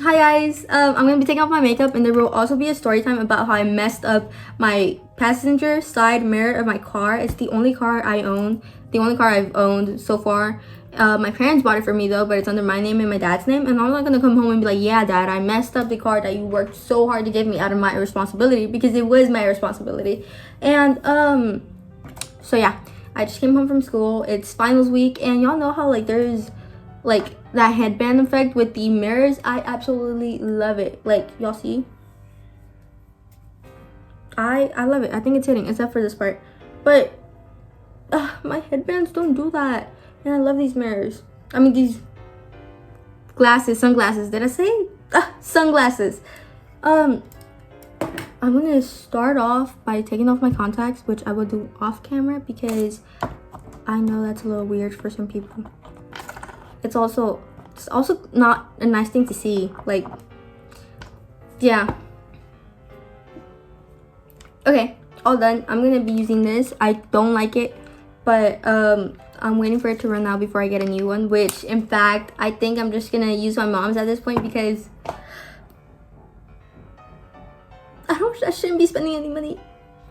Hi guys, I'm gonna be taking off my makeup, and there will also be a story time about how I messed up my passenger side mirror of my car. It's the only car I own, the only car I've owned so far. My parents bought it for me though, but it's under my name and my dad's name, and I'm not gonna come home and be like, yeah dad, I messed up the car that you worked so hard to give me out of my responsibility, because it was my responsibility. And so yeah, I just came home from school. It's finals week, and y'all know how like there's like that headband effect with the mirrors. I absolutely love it. Like, y'all see, I love it. I think it's hitting, except for this part, but my headbands don't do that. And I love these mirrors. I mean, these sunglasses. Did I say sunglasses? I'm gonna start off by taking off my contacts, which I will do off camera because I know that's a little weird for some people. It's also not a nice thing to see. Like, yeah. Okay, all done. I'm gonna be using this. I don't like it, but I'm waiting for it to run out before I get a new one, which in fact I think I'm just gonna use my mom's at this point, because I shouldn't be spending any money.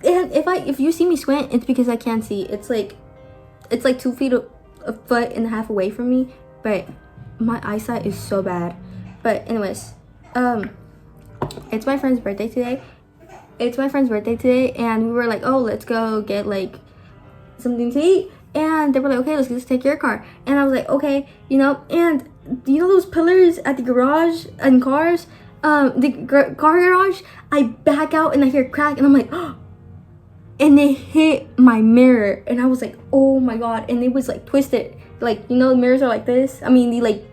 And if you see me squint, it's because I can't see. It's like 2 feet a foot and a half away from me, but my eyesight is so bad. But anyways, it's my friend's birthday today. And we were like, oh, let's go get like something to eat. And they were like, okay, let's take your car. And I was like, okay, and those pillars at the garage and cars, car garage, I back out and I hear a crack, and I'm like, oh, and it hit my mirror, and I was like, oh my god. And it was like twisted, like, the mirrors are like this. I mean, the like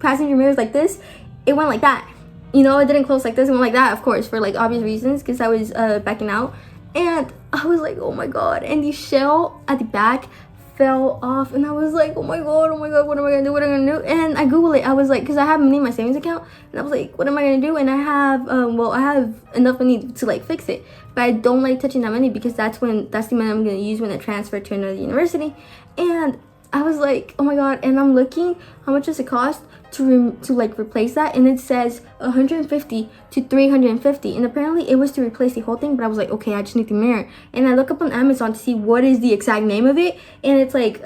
passenger mirrors like this. It went like that. It didn't close like this. It went like that, of course, for like obvious reasons, because I was backing out. And I was like, oh my god. And the shell at the back fell off, and I was like, oh my god, what am I gonna do? And I googled it. I was like, because I have money in my savings account, and I was like, what am I gonna do? And I have I have enough money to like fix it, but I don't like touching that money, because that's the money I'm gonna use when I transfer to another university. And I was like, oh my god. And I'm looking how much does it cost to like replace that, and it says 150 to 350, and apparently it was to replace the whole thing. But I was like, okay, I just need the mirror. And I look up on Amazon to see what is the exact name of it, and it's like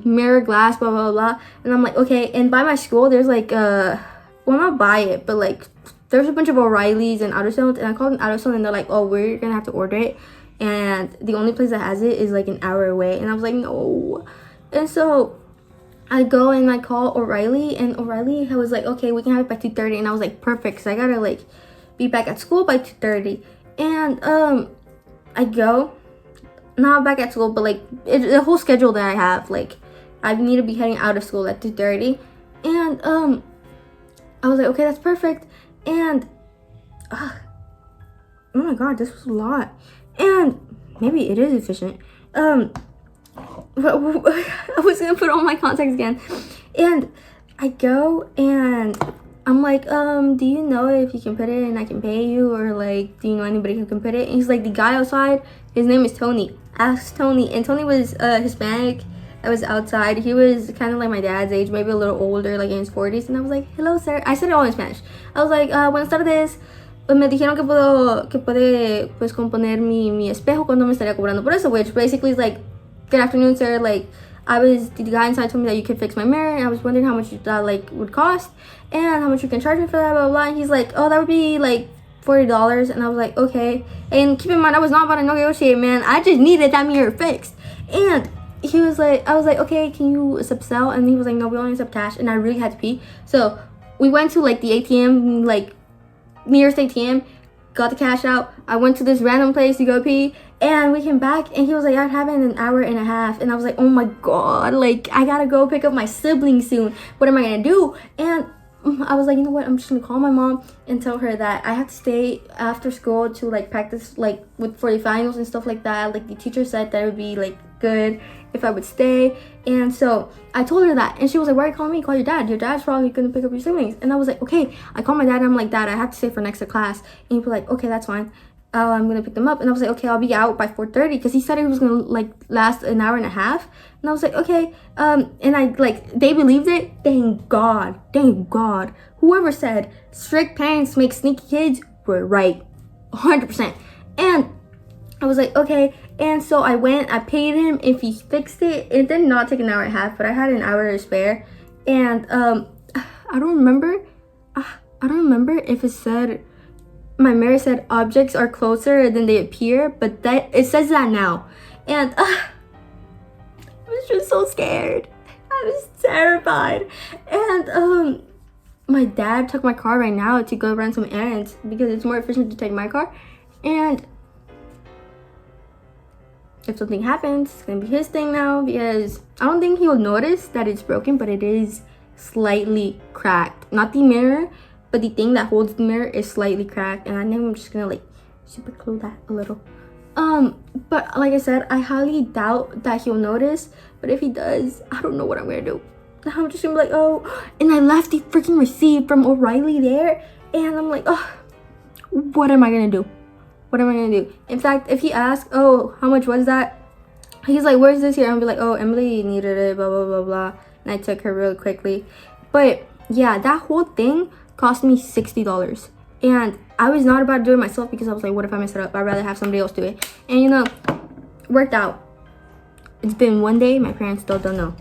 mirror glass, blah blah blah. And I'm like, okay. And by my school there's like not by it, but like there's a bunch of O'Reillys and AutoZones, and I called an AutoZone, and they're like, oh, we're gonna have to order it, and the only place that has it is like an hour away. And I was like, no. And so I go and I call O'Reilly, and O'Reilly was like, okay, we can have it by 2:30. And I was like, perfect, because I gotta like be back at school by 2:30. And I go, not back at school, but like the whole schedule that I have, like I need to be heading out of school at 2:30. And I was like, okay, that's perfect. And oh my god, this was a lot. And maybe it is efficient. I was gonna put on my contacts again, and I go and I'm like, do you know if you can put it and I can pay you, or like, do you know anybody who can put it? And he's like, the guy outside, his name is Tony. Ask Tony. And Tony was Hispanic. I was outside. He was kind of like my dad's age, maybe a little older, like in his 40s. And I was like, hello sir. I said it all in Spanish. I was like, buenas tardes. Me dijeron que puede pues componer mi espejo, cuando me estaría cobrando por eso, which basically is like, good afternoon sir, like the guy inside told me that you could fix my mirror, and I was wondering how much that like would cost and how much you can charge me for that, blah blah blah. And he's like, oh, that would be like $40. And I was like, okay. And keep in mind, I was not about to negotiate, man. I just needed that mirror fixed. And he was like, I was like, okay, can you accept sell? And he was like, no, we only accept cash. And I really had to pee, so we went to like the ATM, like nearest ATM, got the cash out. I went to this random place to go pee, and we came back, and he was like, I'd have it in an hour and a half. And I was like, oh my god, like I gotta go pick up my siblings soon. What am I gonna do? And I was like, you know what, I'm just gonna call my mom and tell her that I have to stay after school to like practice like for the finals and stuff like that. Like the teacher said that it would be like good if I would stay. And so I told her that, and she was like, why are you calling me? Call your dad. Your dad's probably gonna pick up your siblings. And I was like, okay. I called my dad, and I'm like, dad, I have to stay for next class. And he was like, okay, that's fine. I'm gonna pick them up. And I was like, okay, I'll be out by 4:30 because he said it was gonna like last an hour and a half. And I was like, okay. And I like, they believed it. Thank God. Thank God. Whoever said strict parents make sneaky kids were right. 100%. And I was like, okay. And so I went, I paid him. If he fixed it, it did not take an hour and a half, but I had an hour to spare. And I don't remember if it said, my mirror said objects are closer than they appear, but that it says that now. And I was just so scared. I was terrified. And my dad took my car right now to go run some errands because it's more efficient to take my car. And if something happens, it's gonna be his thing now, because I don't think he'll notice that it's broken, but it is slightly cracked. Not the mirror, but the thing that holds the mirror is slightly cracked, and I think I'm just gonna like super glue that a little. But like I said, I highly doubt that he'll notice, but if he does, I don't know what I'm gonna do. I'm just gonna be like, oh, and I left the freaking receipt from O'Reilly there, and I'm like, oh, what am I gonna do? What am I gonna do? In fact, if he asks, oh, how much was that? He's like, where's this here? I'll be like, oh, Emily needed it, blah, blah, blah, blah. And I took her really quickly. But yeah, that whole thing cost me $60. And I was not about to do it myself because I was like, what if I mess it up? I'd rather have somebody else do it. And you know, worked out. It's been one day, my parents still don't know.